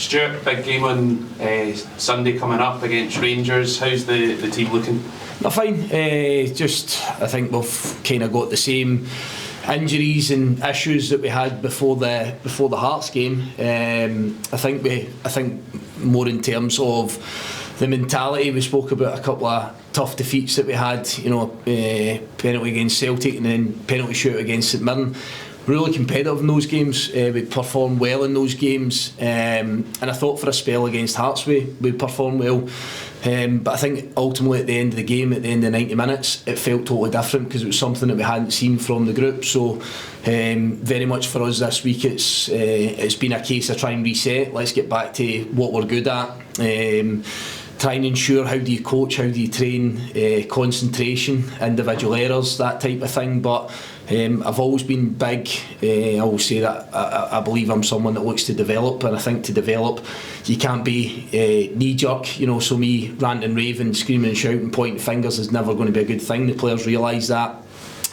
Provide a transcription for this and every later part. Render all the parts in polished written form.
Stuart, big game on Sunday coming up against Rangers. How's the team looking? No, fine. I think we've kind of got the same injuries and issues that we had before the Hearts game. I think more in terms of the mentality. We spoke about a couple of tough defeats that we had. Penalty against Celtic and then penalty shootout against St Mirren. Really competitive in those games. We performed well in those games, and I thought for a spell against Hearts we performed well. But I think ultimately at the end of the game, at the end of 90 minutes, it felt totally different because it was something that we hadn't seen from the group. So very much for us this week, it's been a case of trying to reset. Let's get back to what we're good at. Try and ensure how do you coach, how do you train concentration, individual errors, that type of thing. But I've always been big. I will say that I believe I'm someone that looks to develop, and I think to develop you can't be knee-jerk. So me ranting, raving, screaming and shouting, pointing fingers is never going to be a good thing. The players realise that.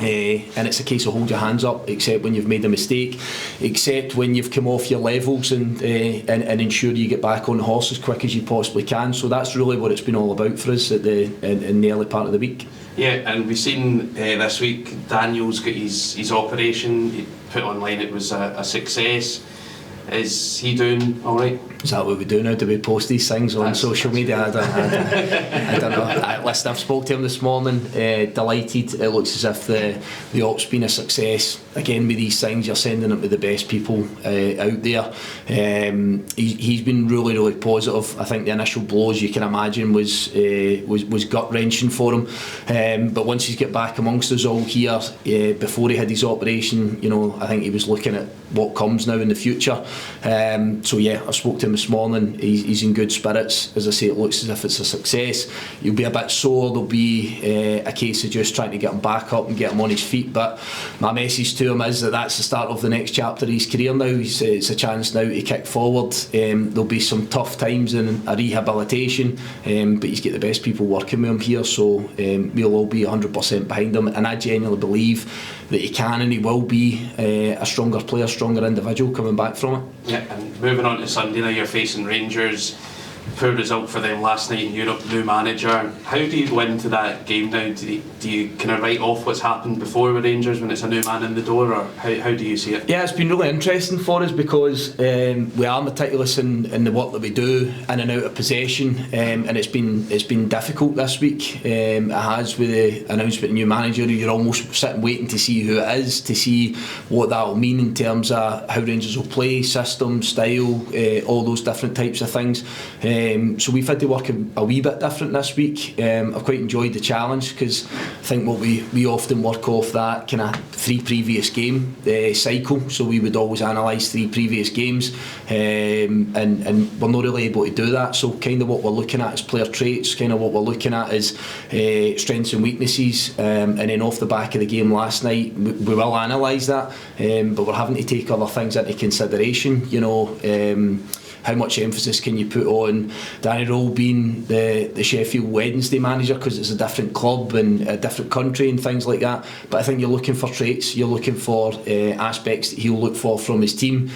And it's a case of hold your hands up, except when you've made a mistake, except when you've come off your levels, and ensure you get back on the horse as quick as you possibly can. So that's really what it's been all about for us in the early part of the week. Yeah, and we've seen this week Daniel's got his operation. He put online it was a success. Is he doing alright? Is that what we do now? Do we post these things on social media? I don't know. Listen, I've spoke to him this morning, delighted. It looks as if the op's been a success. Again, with these things, you're sending them to the best people out there. He's been really, really positive. I think the initial blows, you can imagine, was gut-wrenching for him. But once he's get back amongst us all here, before he had his operation, I think he was looking at what comes now in the future. So yeah, I spoke to him this morning. He's in good spirits. As I say, it looks as if it's a success. He'll be a bit sore. There'll be a case of just trying to get him back up and get him on his feet. But my message to him is that that's the start of the next chapter of his career now. It's a chance now to kick forward. There'll be some tough times in a rehabilitation, but he's got the best people working with him here, so we'll all be 100% behind him, and I genuinely believe that he can and he will be a stronger player, stronger individual coming back from it. Yeah, and moving on to Sunday now, you're facing Rangers. Poor result for them last night in Europe, new manager. How do you go into that game now? Do you kind of write off what's happened before with Rangers when it's a new man in the door, or how do you see it? Yeah, it's been really interesting for us because we are meticulous in the work that we do in and out of possession, and it's been difficult this week. It has, with the announcement of new manager. You're almost sitting waiting to see who it is, to see what that will mean in terms of how Rangers will play, system, style, all those different types of things. So we've had to work a wee bit different this week. I've quite enjoyed the challenge because I think what we often work off that kind of 3 previous game cycle. So we would always analyse 3 previous games, and we're not really able to do that. So kind of what we're looking at is player traits, kind of what we're looking at is strengths and weaknesses, and then off the back of the game last night we will analyse that, but we're having to take other things into consideration. How much emphasis can you put on Danny Rowe being the Sheffield Wednesday manager because it's a different club and a different country and things like that? But I think you're looking for traits, you're looking for aspects that he'll look for from his team.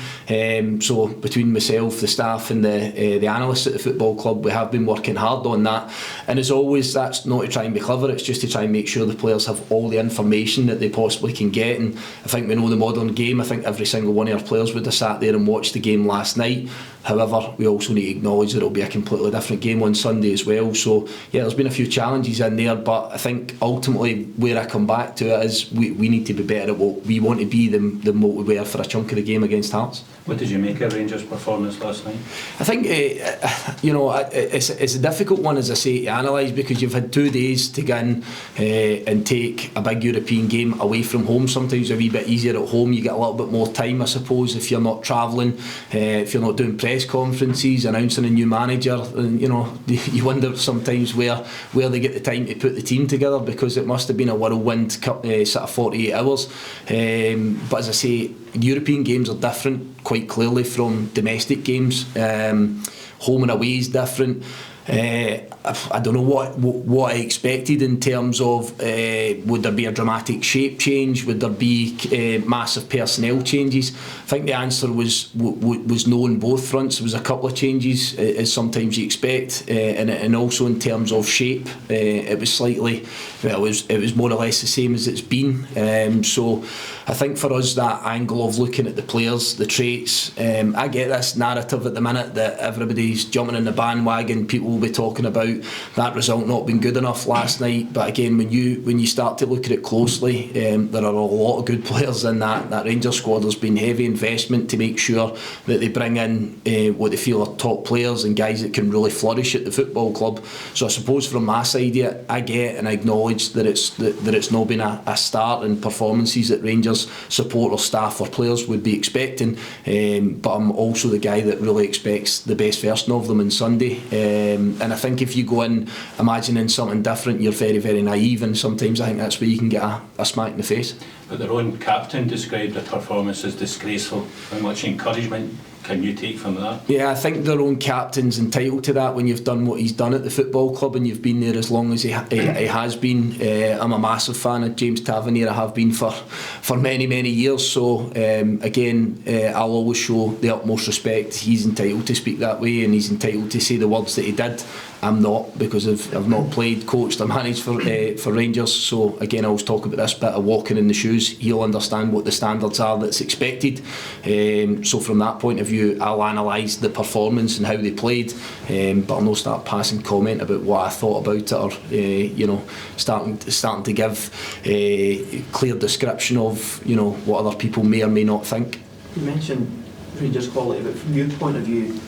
So between myself, the staff and the analysts at the football club, we have been working hard on that. And as always, that's not to try and be clever, it's just to try and make sure the players have all the information that they possibly can get. And I think we know the modern game. I think every single one of our players would have sat there and watched the game last night. However, we also need to acknowledge that it'll be a completely different game on Sunday as well. So yeah, there's been a few challenges in there, but I think ultimately where I come back to it is we need to be better at what we want to be than what we were for a chunk of the game against Hearts. What did you make of Rangers' performance last night? I think it's a difficult one, as I say, to analyse because you've had 2 days to go in and take a big European game away from home. Sometimes a wee bit easier at home, you get a little bit more time, I suppose, if you're not travelling, if you're not doing press conferences, announcing a new manager, and you wonder sometimes where they get the time to put the team together, because it must have been a whirlwind sort of 48 hours. But as I say, European games are different quite clearly from domestic games. Home and away is different. I don't know what I expected in terms of would there be a dramatic shape change, would there be massive personnel changes. I think the answer was no on both fronts. There was a couple of changes, as sometimes you expect, and also in terms of shape, it was slightly, well, it was more or less the same as it's been. So I think for us, that angle of looking at the players, the traits, I get this narrative at the minute that everybody's jumping in the bandwagon. People will be talking about that result not being good enough last night, but again, when you start to look at it closely, there are a lot of good players in that Rangers squad. There's been heavy investment to make sure that they bring in what they feel are top players and guys that can really flourish at the football club. So I suppose from my side, I get and I acknowledge that it's not been a start in performances that Rangers supporters, staff or players would be expecting, but I'm also the guy that really expects the best version of them on Sunday, and I think if you go in imagining something different, you're very, very naive, and sometimes I think that's where you can get a smack in the face. But their own captain described the performance as disgraceful. How much encouragement can you take from that? Yeah, I think their own captain's entitled to that when you've done what he's done at the football club and you've been there as long as he has been. I'm a massive fan of James Tavernier. I have been for many, many years. So again, I'll always show the utmost respect. He's entitled to speak that way and he's entitled to say the words that he did. I'm not, because I've not played, coached or managed for Rangers. So again, I always talk about this bit of walking in the shoes. He'll understand what the standards are that's expected. So from that point of view, I'll analyse the performance and how they played, but I'll not start passing comment about what I thought about it, or starting to give a clear description of what other people may or may not think. You mentioned Rangers quality, but from your point of view,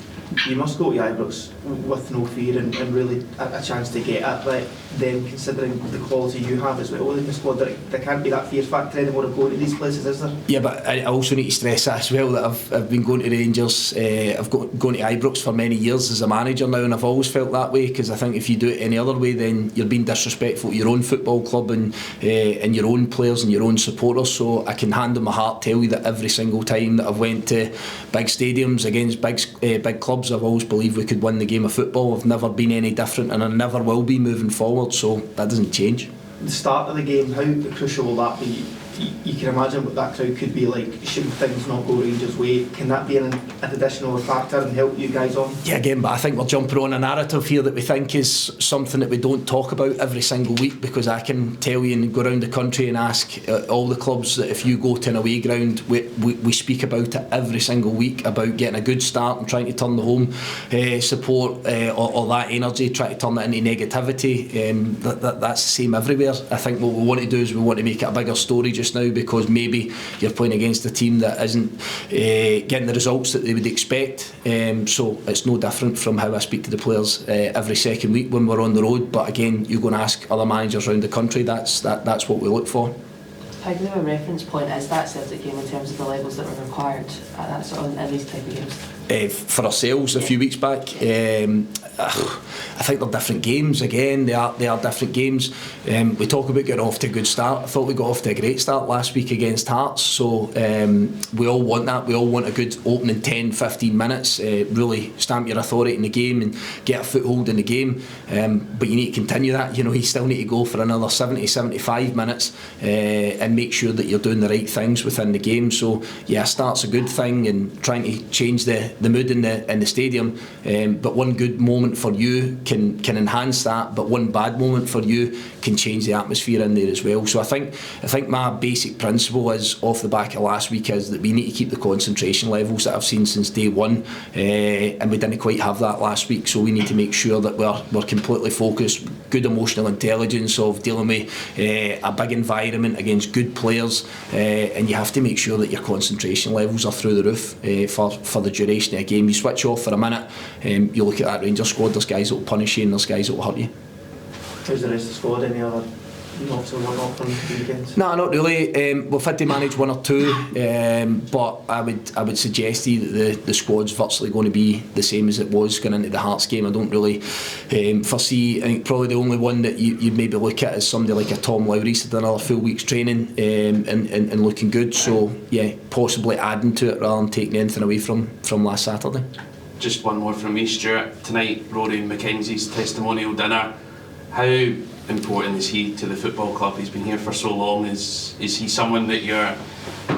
you must go to Ibrox with no fear and really a chance to get at them, considering the quality you have as well in the squad. There can't be that fear factor anymore of going to these places, is there? Yeah, but I also need to stress that as well, that I've been going to Rangers, I've gone to Ibrox for many years as a manager now, and I've always felt that way, because I think if you do it any other way, then you're being disrespectful to your own football club and your own players and your own supporters. So I can hand on my heart tell you that every single time that I've went to big stadiums against big clubs, I've always believed we could win the game of football. I've never been any different, and I never will be moving forward, so that doesn't change. The start of the game, how crucial will that be? You can imagine what that crowd could be like should things not go Rangers' way. Can that be an additional factor and help you guys on? Yeah, again, but I think we're jumping on a narrative here that we think is something that we don't talk about every single week, because I can tell you and go around the country and ask all the clubs that if you go to an away ground, we speak about it every single week, about getting a good start and trying to turn the home support or that energy, try to turn that into negativity. That's the same everywhere. I think what we want to do is we want to make it a bigger story just now, because maybe you're playing against a team that isn't getting the results that they would expect, so it's no different from how I speak to the players every second week when we're on the road. But again, you go and ask other managers around the country, that's what we look for. How good of a reference point is that Celtic game in terms of the levels that were required at that sort of, at these type of games? For ourselves a few weeks back, I think they're different games. Again, they are different games. We talk about getting off to a good start. I thought we got off to a great start last week against Hearts, so we all want that. We all want a good opening 10-15 minutes, really stamp your authority in the game and get a foothold in the game, but you need to continue that. You still need to go for another 70-75 minutes and make sure that you're doing the right things within the game. So yeah, start's a good thing, and trying to change the mood in the stadium, but one good moment for you can enhance that, but one bad moment for you can change the atmosphere in there as well. So I think my basic principle is, off the back of last week, is that we need to keep the concentration levels that I've seen since day one, and we didn't quite have that last week, so we need to make sure that we're completely focused, good emotional intelligence of dealing with a big environment against good players, and you have to make sure that your concentration levels are through the roof for the duration of a game. You switch off for a minute, you look at that Rangers squad, there's guys that will punish you and there's guys that will hurt you. How's the rest of the squad? Any other knocks or one-off on the weekends? No, not really. We've had to manage one or two, but I would suggest to you that the squad's virtually going to be the same as it was going into the Hearts game. I don't really foresee. I think probably the only one that you'd maybe look at is somebody like a Tom Lowry's had another full week's training and looking good. So yeah, possibly adding to it rather than taking anything away from last Saturday. just one more from me, Stuart. Tonight, Rory Mackenzie's testimonial dinner. How important is he to the football club? He's been here for so long. Is he someone that you're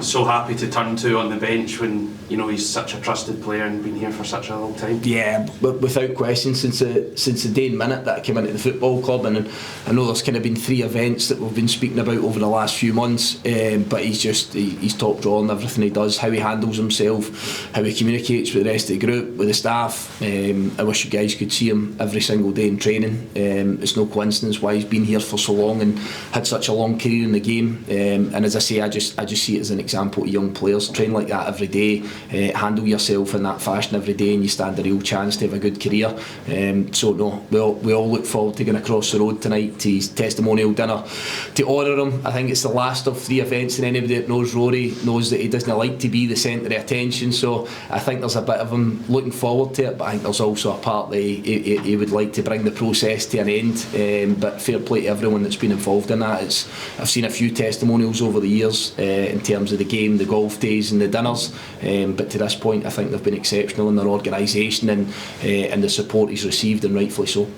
so happy to turn to on the bench when you know he's such a trusted player and been here for such a long time? Yeah, but without question, since the day and minute that I came into the football club, and I know there's kind of been 3 events that we've been speaking about over the last few months, but he's top draw in everything he does, how he handles himself, how he communicates with the rest of the group, with the staff. I wish you guys could see him every single day in training. It's no coincidence why he's been here for so long and had such a long career in the game. And as I say, I just see it as an example to young players. Train like that every day, handle yourself in that fashion every day, and you stand a real chance to have a good career. So no, we all look forward to going across the road tonight to his testimonial dinner to honour him. I think it's the last of 3 events, and anybody that knows Rory knows that he doesn't like to be the centre of attention, so I think there's a bit of him looking forward to it, but I think there's also a part that he would like to bring the process to an end. But fair play to everyone that's been involved in that. I've seen a few testimonials over the years in terms of the game, the golf days and the dinners, but to this point I think they've been exceptional in their organisation and the support he's received, and rightfully so.